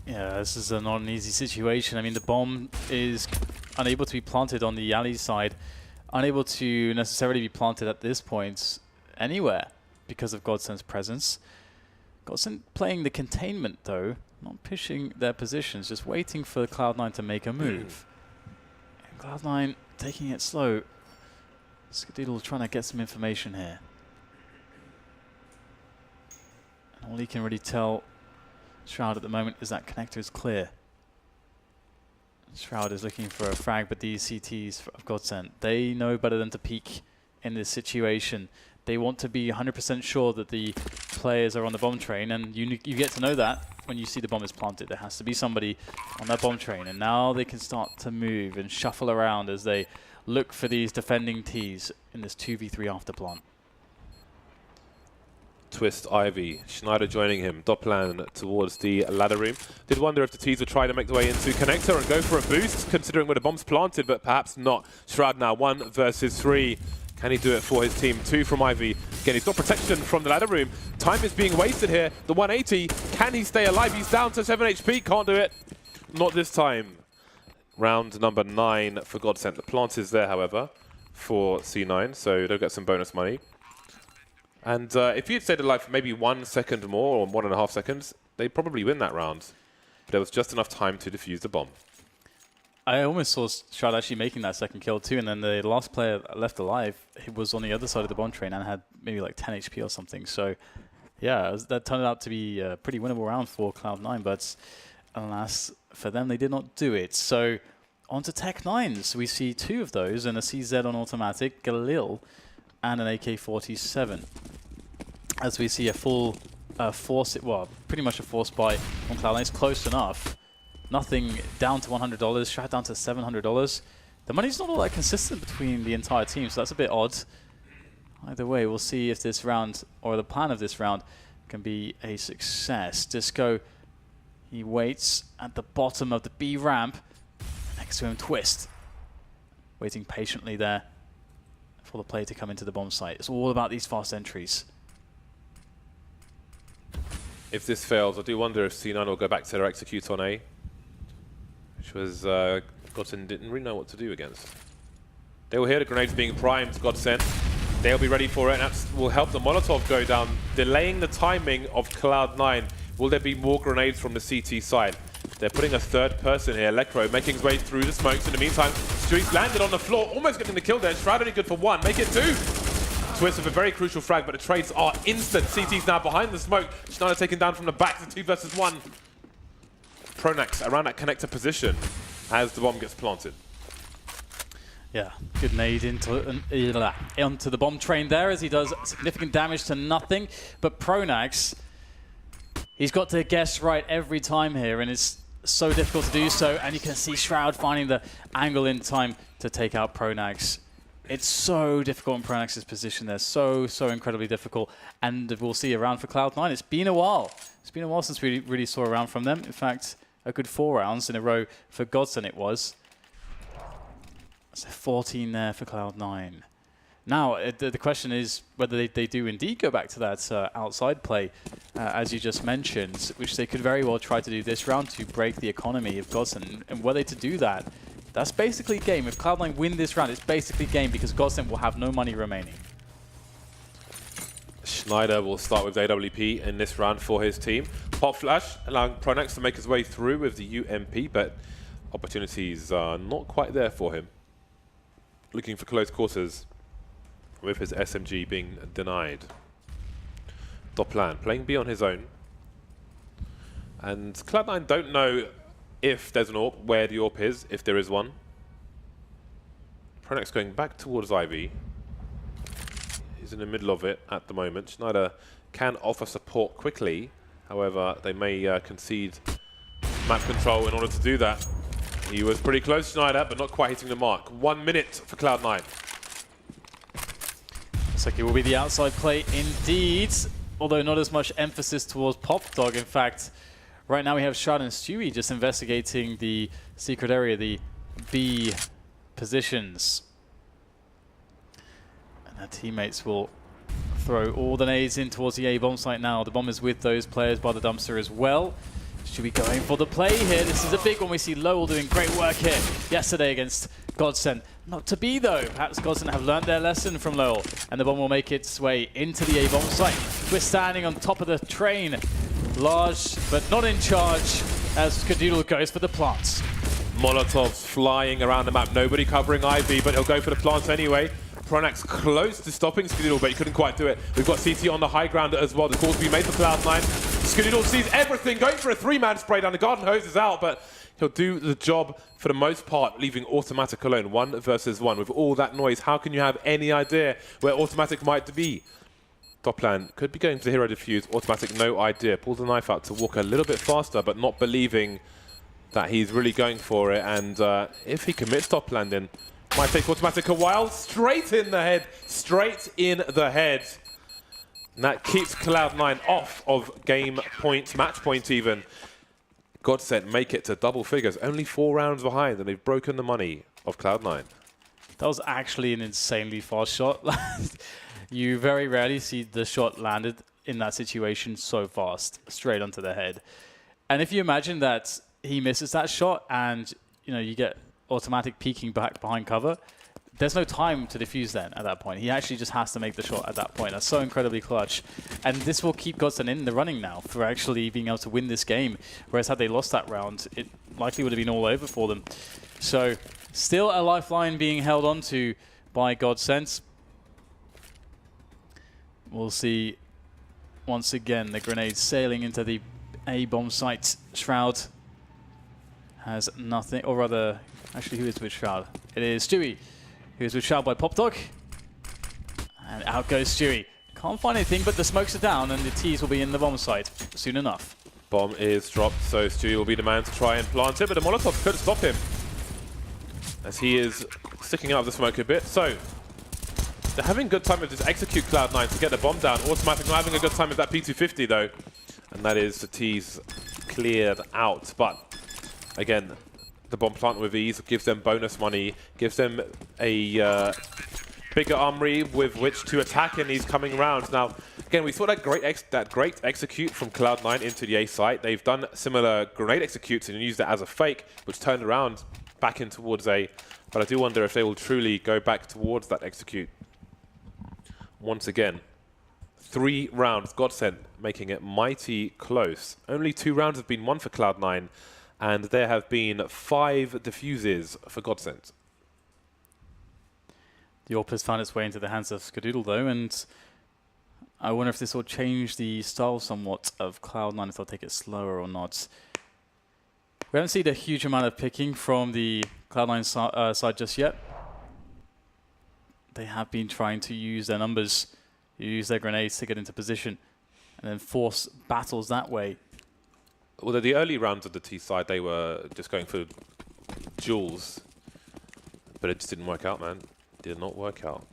Yeah, this is not an easy situation. I mean, the bomb is unable to be planted on the alley side, unable to necessarily be planted at this point anywhere because of Godsent's presence. Godsent playing the containment though, not pushing their positions, just waiting for Cloud9 to make a move. And Cloud9 taking it slow. Skadoodle trying to get some information here. And all he can really tell Shroud at the moment is that connector is clear. Shroud is looking for a frag, but these CTs of Godsent, they know better than to peek in this situation. They want to be 100% sure that the players are on the bomb train, and you get to know that when you see the bomb is planted, there has to be somebody on that bomb train, and now they can start to move and shuffle around as they look for these defending Ts in this 2v3 after plant. Twist Ivy, Schneider joining him, Doplan towards the ladder room. Did wonder if the Ts would try to make their way into Connector and go for a boost, considering where the bomb's planted, but perhaps not. Shroud now 1 versus 3. Can he do it for his team? 2 from Ivy. Again, he's got protection from the ladder room. Time is being wasted here. The 180, can he stay alive? He's down to 7 HP, can't do it. Not this time. Round number 9 for Godsent. The plant is there, however, for C9, so they'll get some bonus money. And if he had stayed alive for maybe 1 second more, or 1.5 seconds, they'd probably win that round. But there was just enough time to defuse the bomb. I almost saw Shroud actually making that second kill too, and then the last player left alive, he was on the other side of the bomb train and had maybe like 10 HP or something. So yeah, that turned out to be a pretty winnable round for Cloud9, but alas, for them, they did not do it. So on to Tech9s. We see 2 of those, and a CZ on automatic, Galil, and an AK-47. As we see a full force, well, pretty much a force buy on Cloud9. It's close enough. Nothing down to $100, Shroud down to $700. The money's not all that consistent between the entire team, so that's a bit odd. Either way, we'll see if this round, or the plan of this round, can be a success. Disco, he waits at the bottom of the B ramp. Next to him, Twist. Waiting patiently there for the player to come into the bomb site. It's all about these fast entries. If this fails, I do wonder if C9 will go back to their execute on A, which was Godsent didn't really know what to do against. They will hear the grenades being primed, Godsent. They'll be ready for it, and that will help the Molotov go down, delaying the timing of Cloud9. Will there be more grenades from the CT side? They're putting a third person here, Electro, making his way through the smokes. In the meantime, Streets landed on the floor, almost getting the kill there. Shroud only good for 1, make it 2. Twist with a very crucial frag, but the trades are instant. CT's now behind the smoke. Schneider taken down from the back to 2 versus 1. Pronax around that connector position as the bomb gets planted. Yeah, good nade onto the bomb train there as he does significant damage to nothing. But Pronax, he's got to guess right every time here, and it's so difficult to do so. And you can see Shroud finding the angle in time to take out Pronax. It's so difficult in Pronax's position there, so incredibly difficult. And we'll see a round for Cloud9. It's been a while. It's been a while since we really saw a round from them. In fact, a good 4 rounds in a row for Godsent it was. So 14 there for Cloud9. Now, the question is whether they do indeed go back to that outside play, as you just mentioned, which they could very well try to do this round to break the economy of Godsent. And were they to do that, that's basically game. If Cloud9 win this round, it's basically game because Godsent will have no money remaining. Schneider will start with AWP in this round for his team. Pop flash, allowing Pronax to make his way through with the UMP, but opportunities are not quite there for him. Looking for close quarters with his SMG being denied. Doplan playing B on his own. And Cloud9 don't know if there's an AWP, where the AWP is, if there is one. Pronax going back towards Ivy. He's in the middle of it at the moment. Schneider can offer support quickly. However, they may concede map control in order to do that. He was pretty close, Schneider, but not quite hitting the mark. 1 minute for Cloud9. Looks like it will be the outside play indeed, although not as much emphasis towards Pop Dog. In fact, right now we have Shroud and Stewie just investigating the secret area, the B positions. And their teammates will throw all the nades in towards the A bomb site now. The bomb is with those players by the dumpster as well. Should be going for the play here. This is a big one. We see Lowell doing great work here yesterday against Godsent. Not to be though. Perhaps Godsent have learned their lesson from Lowell, and the bomb will make its way into the A bomb site. We're standing on top of the train. Large, but not in charge, as Skadoodle goes for the plants. Molotovs flying around the map. Nobody covering Ivy, but he'll go for the plants anyway. Pronax close to stopping Skadoodle, but he couldn't quite do it. We've got CT on the high ground as well. The call's being made for Cloud9. Skadoodle sees everything, going for a 3-man spray down. The garden hose is out, but he'll do the job for the most part, leaving Automatic alone. 1 versus 1. With all that noise, how can you have any idea where Automatic might be? Toplan could be going for the hero defuse. Automatic, no idea. Pulls the knife out to walk a little bit faster, but not believing that he's really going for it. And if he commits Toplan, then might take Automatic a while. Straight in the head. Straight in the head. And that keeps Cloud9 off of game point, match point even. Godsent make it to double figures. Only 4 rounds behind, and they've broken the money of Cloud9. That was actually an insanely fast shot. You very rarely see the shot landed in that situation so fast, straight onto the head. And if you imagine that he misses that shot and you get Automatic peeking back behind cover, there's no time to defuse then at that point. He actually just has to make the shot at that point. That's so incredibly clutch. And this will keep Godsent in the running now for actually being able to win this game. Whereas had they lost that round, it likely would have been all over for them. So still a lifeline being held on to by Godsent. We'll see once again the grenade sailing into the A-bomb site. Shroud has nothing, or rather, actually who is with Shroud? It is Stewie, who is with Shroud by PopDog. And out goes Stewie. Can't find anything, but the smokes are down and the T's will be in the bomb site soon enough. Bomb is dropped, so Stewie will be the man to try and plant it, but the Molotov could stop him, as he is sticking out of the smoke a bit. So they're having a good time with this execute Cloud9 to get the bomb down. Automatic not having a good time with that P250 though. And that is the T's cleared out. But again, the bomb plant with ease gives them bonus money, gives them a bigger armory with which to attack in these coming rounds. Now, again, we saw that great execute from Cloud9 into the A site. They've done similar grenade executes and used it as a fake, which turned around back in towards A. But I do wonder if they will truly go back towards that execute. Once again, 3 rounds, Godsent making it mighty close. Only 2 rounds have been won for Cloud9, and there have been 5 defuses for Godsent. The AWP has found its way into the hands of Skadoodle though, and I wonder if this will change the style somewhat of Cloud9, if they'll take it slower or not. We haven't seen a huge amount of picking from the Cloud9 side just yet. They have been trying to use their numbers, use their grenades to get into position, and then force battles that way. Although the early rounds of the T side, they were just going for duels, but it just didn't work out, man. Did not work out.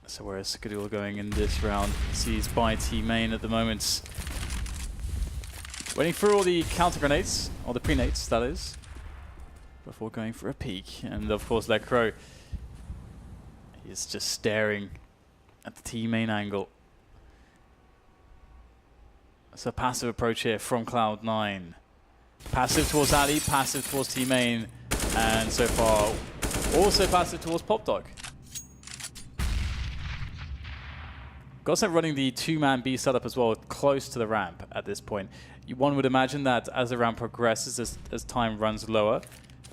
So whereas Skadoodle going in this round, sees by T main at the moment. Waiting for all the counter grenades, or the pre-nades, that is, before going for a peek. And of course, Lecro is just staring at the T main angle. It's a passive approach here from Cloud9. Passive towards Ali, passive towards T main, and so far also passive towards PopDog. Godsent running the 2-man B setup as well, close to the ramp at this point. One would imagine that as the ramp progresses, as time runs lower,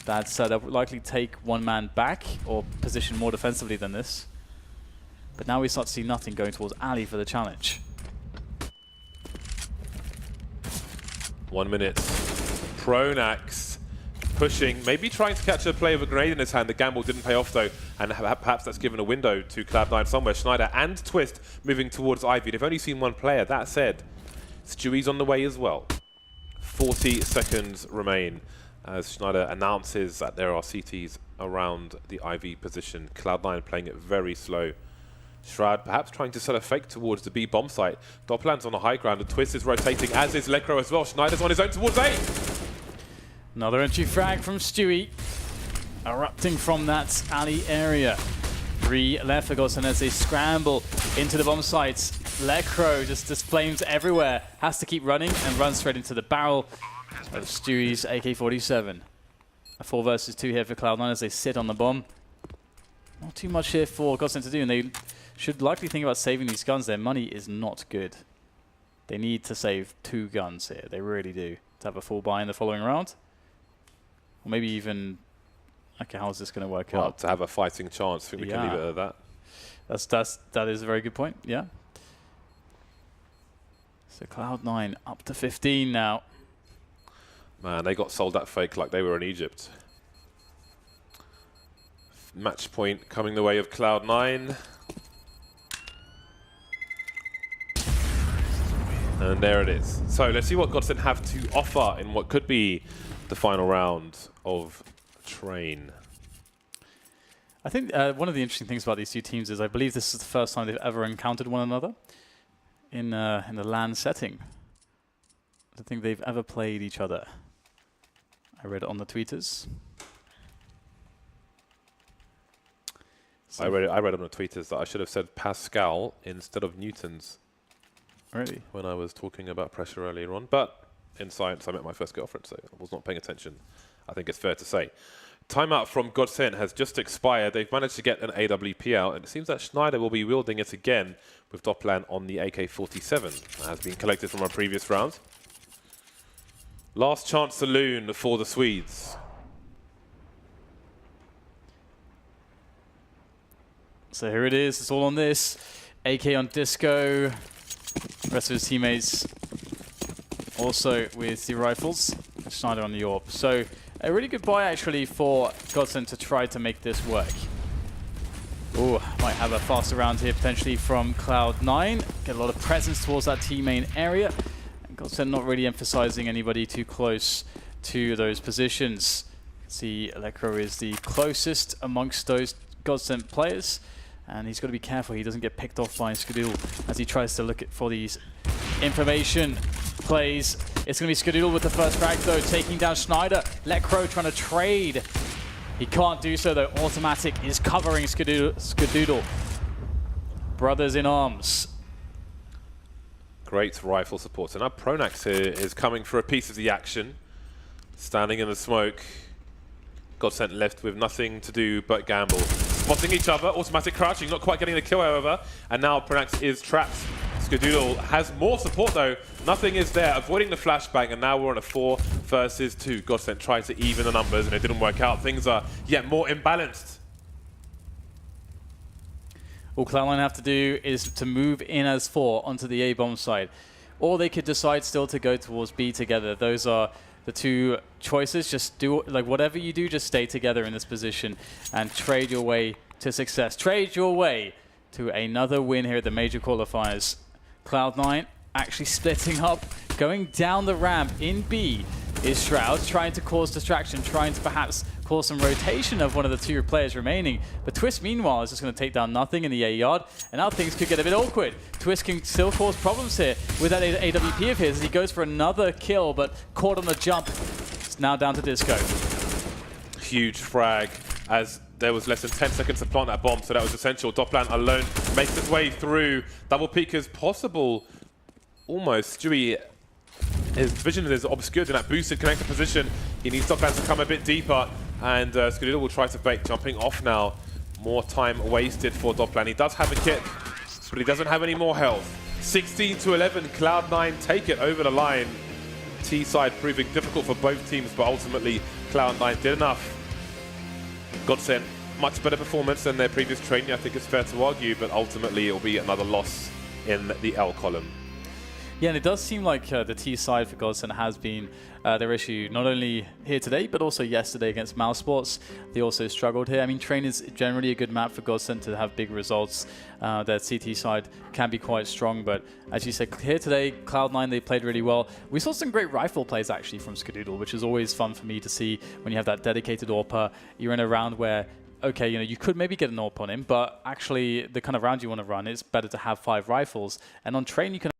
that setup would likely take 1 man back or position more defensively than this. But now we start to see nothing going towards Ali for the challenge. 1 minute. Pronax pushing, maybe trying to catch a play with a grenade in his hand. The gamble didn't pay off though, and perhaps that's given a window to Cloud9 somewhere. Schneider and Twist moving towards Ivy. They've only seen 1 player. That said, Stewie's on the way as well. 40 seconds remain as Schneider announces that there are CTs around the Ivy position. Cloud9 playing it very slow. Shroud perhaps trying to set a fake towards the B bomb site. Dopplan's on the high ground. The Twist is rotating, as is Lecro as well. Schneider's on his own towards A. Another entry frag from Stewie, erupting from that alley area. 3 left for Godsent as they scramble into the bomb sites. Lecro just flames everywhere. Has to keep running and run straight into the barrel of Stewie's AK-47. A 4 versus 2 here for Cloud9 as they sit on the bomb. Not too much here for Godsent to do, and they should likely think about saving these guns. Their money is not good. They need to save 2 guns here. They really do, to have a full buy in the following round. Or maybe even... Okay, how is this going to work out? To have a fighting chance, I think we can leave it at that. That is a very good point, yeah. So Cloud9 up to 15 now. Man, they got sold that fake like they were in Egypt. Match point coming the way of Cloud9. And there it is. So let's see what Godsent have to offer in what could be the final round of Train. I think one of the interesting things about these two teams is I believe this is the first time they've ever encountered one another in the LAN setting. I don't think they've ever played each other. I read it on the tweeters. So I read on the tweeters that I should have said Pascal instead of Newtons. Really? When I was talking about pressure earlier on. But in science, I met my first girlfriend, so I was not paying attention. I think it's fair to say. Timeout from Godsent has just expired. They've managed to get an AWP out, and it seems that Schneider will be wielding it again with Dopplan on the AK-47. That has been collected from our previous rounds. Last chance saloon for the Swedes. So here it is. It's all on this. AK on Disco. The rest of his teammates also with the rifles. Schneider on the AWP. So a really good buy actually for Godsent to try to make this work. Oh, might have a faster round here potentially from Cloud9. Get a lot of presence towards that team main area. And Godsent not really emphasizing anybody too close to those positions. See, Electro is the closest amongst those Godsent players. And he's got to be careful he doesn't get picked off by Skadoodle as he tries to look for these information plays. It's going to be Skadoodle with the first frag though, taking down Schneider. Electro trying to trade. He can't do so though. Automatic is covering Skadoodle. Brothers in arms. Great rifle support. So now Pronax here is coming for a piece of the action. Standing in the smoke. Godsent left with nothing to do but gamble. Spotting each other, automatic crouching, not quite getting the kill however. And now Pronax is trapped. Skadoodle has more support though. Nothing is there, avoiding the flashbang, and now we're on a 4 versus 2. Godsent tried to even the numbers and it didn't work out. Things are yet more imbalanced. All Cloud9 have to do is to move in as 4 onto the A-bomb side. Or they could decide still to go towards B together. Those are the two choices. Just do, like, whatever you do, just stay together in this position and trade your way to success. Trade your way to another win here at the major qualifiers. Cloud9 actually splitting up, going down the ramp in B is Shroud, trying to cause distraction, trying to perhaps cause some rotation of one of the two players remaining. But Twist, meanwhile, is just going to take down nothing in the A yard, and now things could get a bit awkward. Twist can still cause problems here with that AWP of his as he goes for another kill, but caught on the jump. It's now down to Disco. Huge frag as there was less than 10 seconds to plant that bomb, so that was essential. Dopplan alone makes his way through. Double peek is possible. Almost. Stewie, his vision is obscured in that boosted connector position. He needs Dopplan to come a bit deeper, and Skadoodle will try to bait, jumping off now. More time wasted for Dopplan. He does have a kit, but he doesn't have any more health. 16 to 11, Cloud9 take it over the line. T side proving difficult for both teams, but ultimately Cloud9 did enough. Godsent, much better performance than their previous training, I think it's fair to argue, but ultimately it will be another loss in the L column. Yeah, and it does seem like the T side for Godsent has been their issue, not only here today, but also yesterday against Mouse Sports. They also struggled here. I mean, Train is generally a good map for Godsent to have big results. Their CT side can be quite strong, but as you said, here today, Cloud9, they played really well. We saw some great rifle plays actually from Skadoodle, which is always fun for me to see when you have that dedicated AWPer. You're in a round where, okay, you know, you could maybe get an AWP on him, but actually the kind of round you want to run, it's better to have 5 rifles. And on Train, you can